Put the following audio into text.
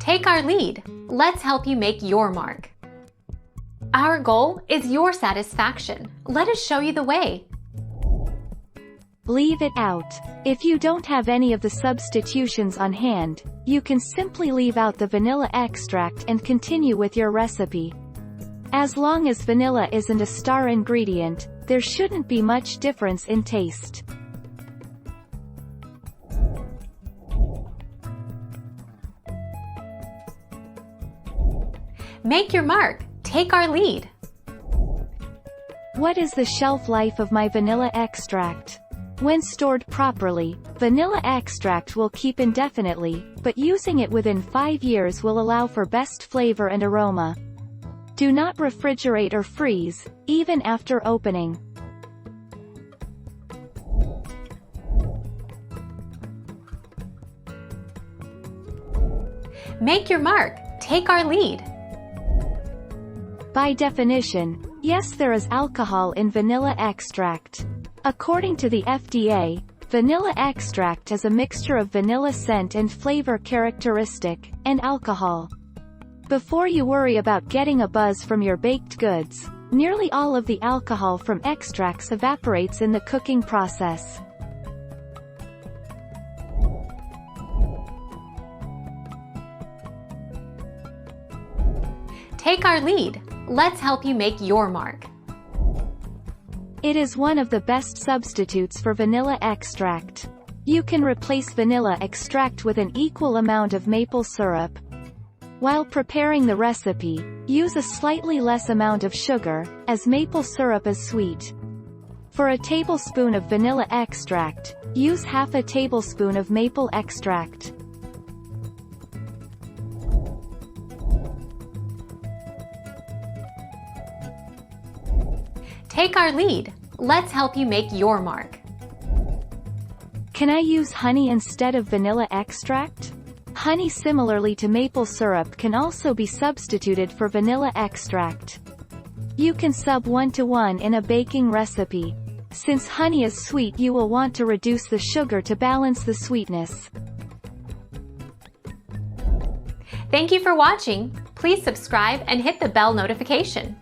Take our lead. Let's help you make your mark. Our goal is your satisfaction. Let us show you the way. Leave it out. If you don't have any of the substitutions on hand, you can simply leave out the vanilla extract and continue with your recipe. As long as vanilla isn't a star ingredient, there shouldn't be much difference in taste. Make your mark. Take our lead. What is the shelf life of my vanilla extract? When stored properly, vanilla extract will keep indefinitely, but using it within 5 years will allow for best flavor and aroma. Do not refrigerate or freeze, even after opening. Make your mark. Take our lead. By definition, yes, there is alcohol in vanilla extract. According to the FDA, vanilla extract is a mixture of vanilla scent and flavor characteristic, and alcohol. Before you worry about getting a buzz from your baked goods, nearly all of the alcohol from extracts evaporates in the cooking process. Take our lead. Let's help you make your mark. It is one of the best substitutes for vanilla extract. You can replace vanilla extract with an equal amount of maple syrup. While preparing the recipe, use a slightly less amount of sugar, as maple syrup is sweet. For a tablespoon of vanilla extract, use half a tablespoon of maple extract. Take our lead. Let's help you make your mark. Can I use honey instead of vanilla extract? Honey, similarly to maple syrup, can also be substituted for vanilla extract. You can sub 1:1 in a baking recipe. Since honey is sweet, you will want to reduce the sugar to balance the sweetness. Thank you for watching. Please subscribe and hit the bell notification.